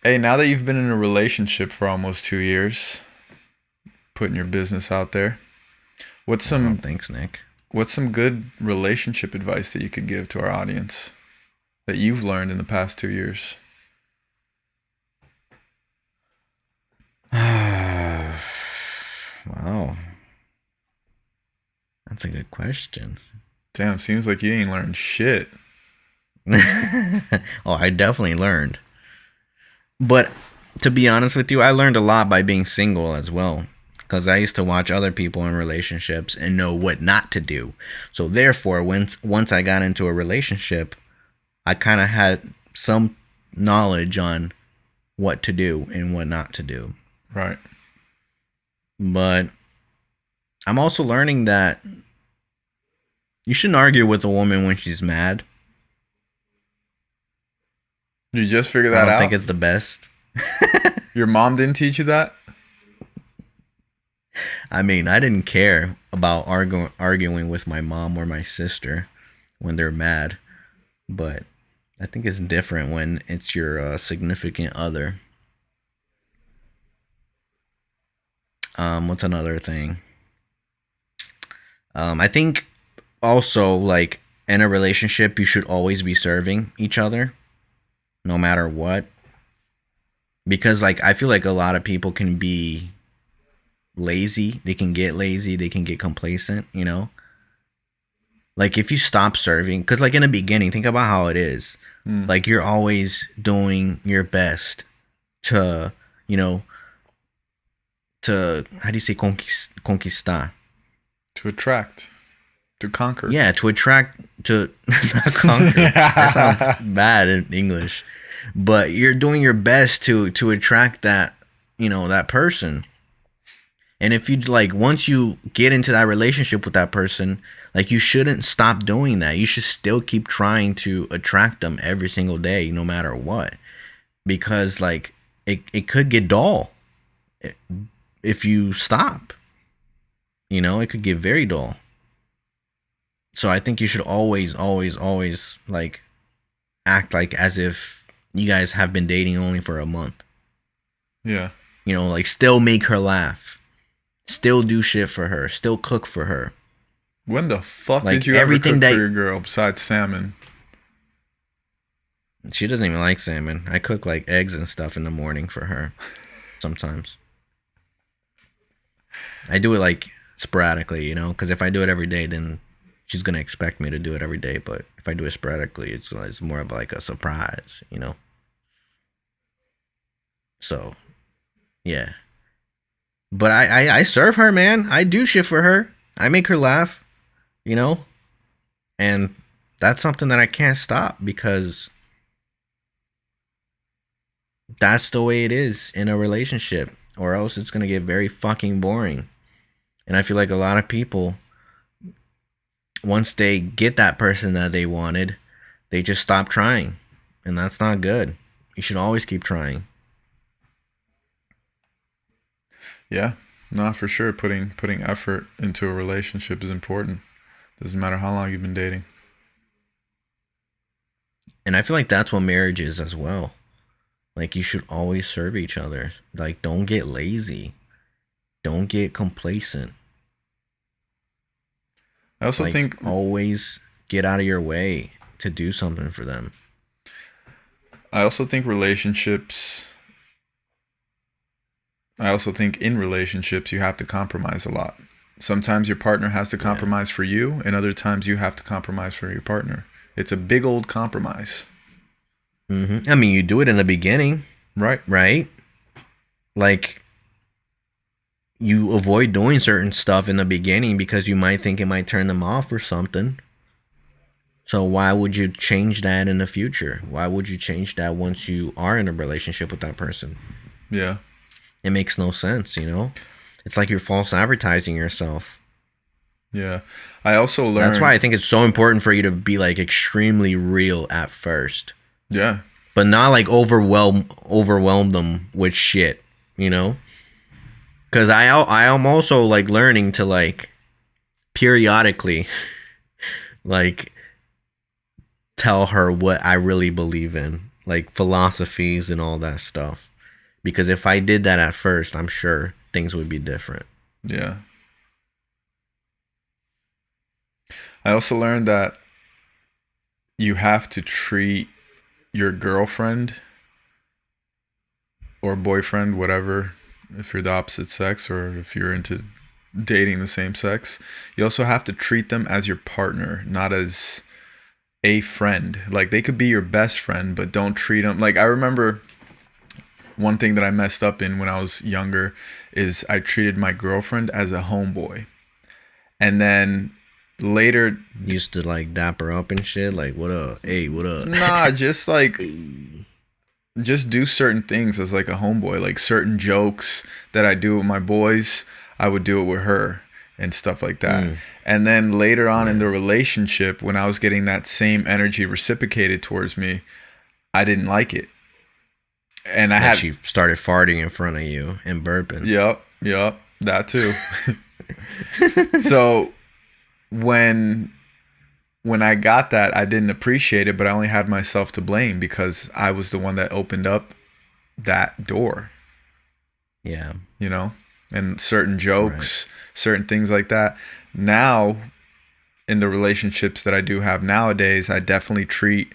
Hey, now that you've been in a relationship for almost 2 years, putting your business out there, what's Oh, some thanks, Nick. what's some good relationship advice that you could give to our audience that you've learned in the past 2 years? Wow, that's a good question. Damn, seems like you ain't learned shit. Oh, I definitely learned. But to be honest with you, I learned a lot by being single as well. Because I used to watch other people in relationships and know what not to do. So therefore, once I got into a relationship, I kind of had some knowledge on what to do and what not to do. Right. But I'm also learning that you shouldn't argue with a woman when she's mad. You just figured I that don't think out? it's the best. Your mom didn't teach you that? I mean, I didn't care about arguing with my mom or my sister when they're mad, but I think it's different when it's your significant other. What's another thing? I think also like in a relationship, you should always be serving each other, no matter what, because like I feel like a lot of people can be lazy. They can get lazy. They can get complacent. Like if you stop serving, because like in the beginning, think about how it is. Hmm. Like you're always doing your best to, you know, to how do you say conquistar? To attract, to conquer. Yeah, to attract, to not conquer. That sounds bad in English, but you're doing your best to attract that, that person. And if you like, once you get into that relationship with that person, like you shouldn't stop doing that. You should still keep trying to attract them every single day, no matter what. Because like it could get dull if you stop. It could get very dull. So I think you should always, always, always like act like as if you guys have been dating only for a month. Yeah. Like still make her laugh. Still do shit for her. Still cook for her. When the fuck did Like you ever everything cook for that your girl besides salmon? she doesn't even like salmon. I cook like eggs and stuff in the morning for her sometimes. I do it like sporadically, because if I do it every day, then she's gonna expect me to do it every day. But if I do it sporadically, it's more of like a surprise. So yeah, but I serve her, man. I do shit for her. I make her laugh, you know, and that's something that I can't stop because that's the way it is in a relationship, or else it's gonna get very fucking boring. And I feel like a lot of people, once they get that person that they wanted, they just stop trying, and that's not good. You should always keep trying. Yeah. No, for sure. Putting effort into a relationship is important. Doesn't matter how long you've been dating. And I feel like that's what marriage is as well. Like you should always serve each other. Like don't get lazy. Don't get complacent. I also Like think always get out of your way to do something for them. I also think relationships I also think in relationships you have to compromise a lot. Sometimes your partner has to Yeah. compromise for you, and other times you have to compromise for your partner. It's a big old compromise. I mean, you do it in the beginning, Right. right? Like you avoid doing certain stuff in the beginning because you might think it might turn them off or something. So why would you change that in the future? Why would you change that once you are in a relationship with that person? Yeah. It makes no sense. It's like you're false advertising yourself. Yeah. I also That's why learned, I think it's so important for you to be like extremely real at first, yeah. but not like overwhelm them with shit, you know? Cuz I am also like learning to like periodically like tell her what I really believe in. like philosophies and all that stuff. Because if I did that at first, I'm sure things would be different. Yeah. I also learned that you have to treat your girlfriend or boyfriend, whatever, if you're the opposite sex or if you're into dating the same sex, you also have to treat them as your partner, not as a friend. Like they could be your best friend, but don't treat them like I remember one thing that I messed up in when I was younger is I treated my girlfriend as a homeboy. And then later, Used to like dapper up and shit. Like, what up? Hey, what up? nah, just like just do certain things as like a homeboy, like certain jokes that I do with my boys, I would do it with her and stuff like that. And then later on in the relationship, when I was getting that same energy reciprocated towards me, I didn't like it. And I That had she started farting in front of you and burping. Yep, that too. So when I got that, I didn't appreciate it, but I only had myself to blame because I was the one that opened up that door, Yeah. you know, and certain jokes, certain things like that. Now, in the relationships that I do have nowadays, I definitely treat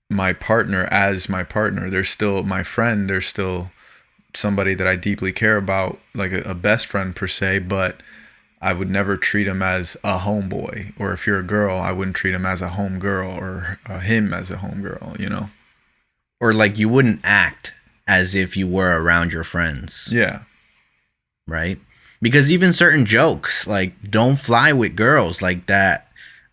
my partner as my partner. They're still my friend. They're still somebody that I deeply care about, like a best friend per se, but I would never treat him as a homeboy. Or if you're a girl, I wouldn't treat him as a homegirl or him as a homegirl, you know? Or like you wouldn't act as if you were around your friends. Yeah. Right? Because even certain jokes, like, don't fly with girls like that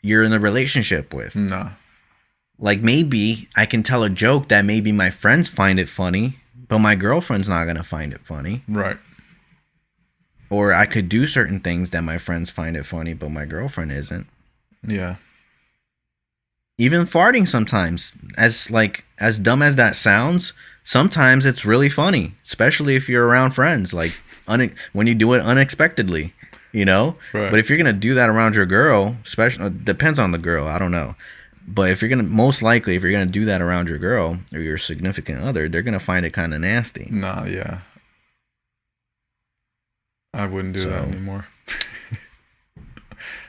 you're in a relationship with. No. Like, maybe I can tell a joke that maybe my friends find it funny, but my girlfriend's not going to find it funny. Right. Or I could do certain things that my friends find it funny, but my girlfriend isn't. Yeah. Even farting sometimes, as dumb as that sounds, sometimes it's really funny, especially if you're around friends, like when you do it unexpectedly, you know? Right. But if you're going to do that around your girl, especially depends on the girl, I don't know. But if you're going to do that around your girl or your significant other, they're going to find it kind of nasty. Nah, yeah. I wouldn't do that anymore.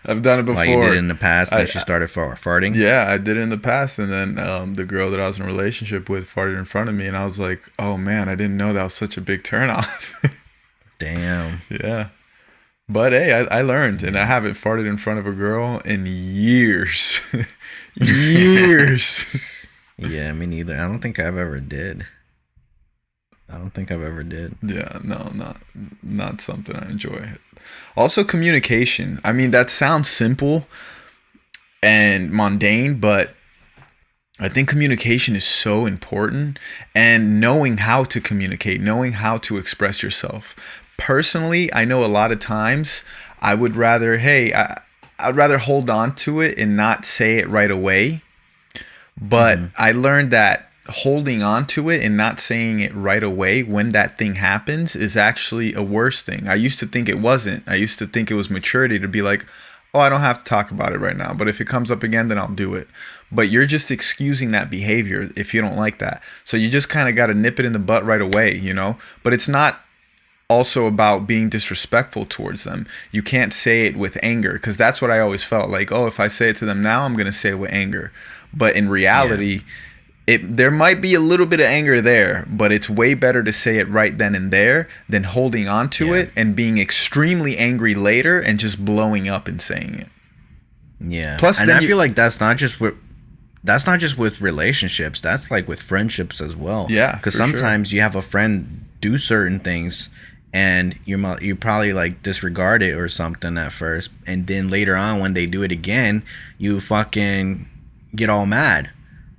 I've done it before. Like you did in the past that she started farting? Yeah, I did it in the past. And then the girl that I was in a relationship with farted in front of me. And I was like, oh, man, I didn't know that was such a big turnoff. Damn. Yeah. But, hey, I learned. And I haven't farted in front of a girl in years. Years. Yeah, me neither. I don't think I've ever did. Yeah, no, not something I enjoy. Also, communication. I mean, that sounds simple and mundane, but I think communication is so important, and knowing how to communicate, knowing how to express yourself. Personally, I know a lot of times I would rather, I'd rather hold on to it and not say it right away. But I learned that holding on to it and not saying it right away when that thing happens is actually a worse thing. I used to think it wasn't. I used to think it was maturity to be like, oh, I don't have to talk about it right now. But if it comes up again, then I'll do it. But you're just excusing that behavior if you don't like that. So you just kind of got to nip it in the butt right away, you know? But it's not also about being disrespectful towards them. You can't say it with anger, because that's what I always felt like. Oh, if I say it to them now, I'm going to say it with anger. But in reality, there might be a little bit of anger there, but it's way better to say it right then and there than holding on to it and being extremely angry later and just blowing up and saying it. Yeah. Plus, and I feel like that's not just with relationships. That's like with friendships as well. Yeah, because for sometimes you have a friend do certain things, and you probably like disregard it or something at first, and then later on when they do it again, you fucking get all mad.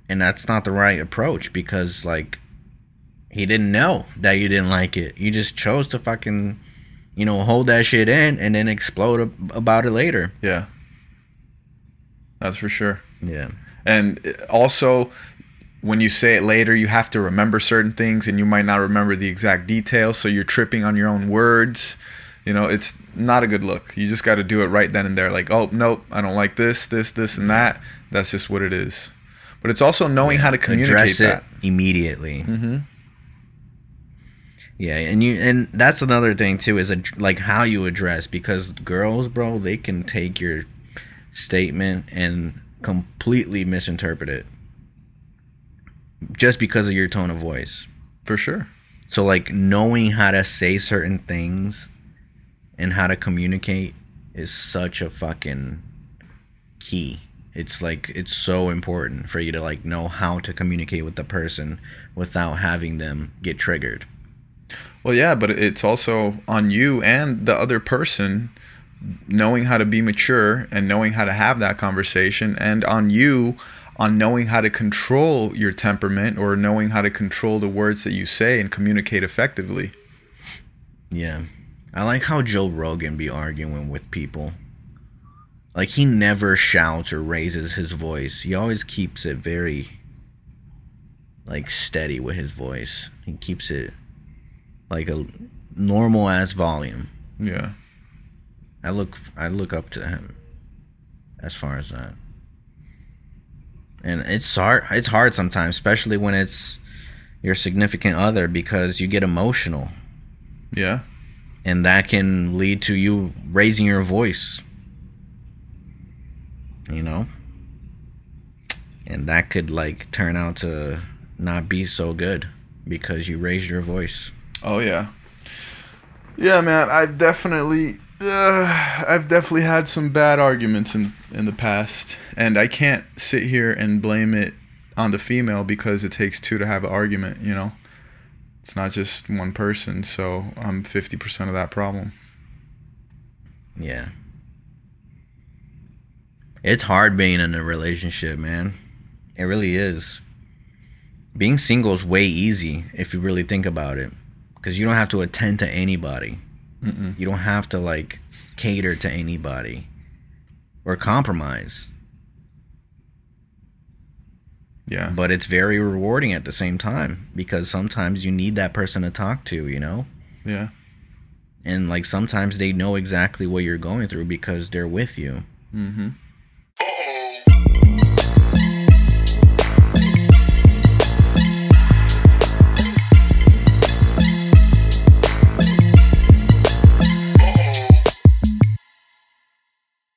And that's not the right approach, because like he didn't know that you didn't like it. You just chose to fucking, hold that shit in and then explode about it later. Yeah. That's for sure. Yeah. And also, when you say it later, you have to remember certain things, and you might not remember the exact details, so you're tripping on your own words. It's not a good look. You just got to do it right then and there. Like, oh, nope, I don't like this, and that. That's just what it is. But it's also knowing how to communicate address it that immediately. Yeah, and that's another thing too, is like how you address, because girls, bro, they can take your statement and completely misinterpret it just because of your tone of voice. For sure. So like knowing how to say certain things and how to communicate is such a fucking key. It's like, it's so important for you to like know how to communicate with the person without having them get triggered. Well, yeah, but it's also on you and the other person knowing how to be mature and knowing how to have that conversation, and on you on knowing how to control your temperament or knowing how to control the words that you say and communicate effectively. Yeah. I like how Joe Rogan be arguing with people. Like, he never shouts or raises his voice. He always keeps it very, like, steady with his voice. He keeps it like a normal ass volume. Yeah. I look up to him as far as that. And it's hard sometimes, especially when it's your significant other, because you get emotional. Yeah. And that can lead to you raising your voice. You know? And that could like turn out to not be so good because you raised your voice. Oh yeah. Yeah, man, I've definitely had some bad arguments in the past, and I can't sit here and blame it on the female because it takes two to have an argument, you know? It's not just one person, so I'm 50% of that problem. Yeah. It's hard being in a relationship, man. It really is. Being single is way easy if you really think about it, because you don't have to attend to anybody. You don't have to like cater to anybody or compromise. Yeah. But it's very rewarding at the same time, because sometimes you need that person to talk to, you know? Yeah. And like sometimes they know exactly what you're going through because they're with you.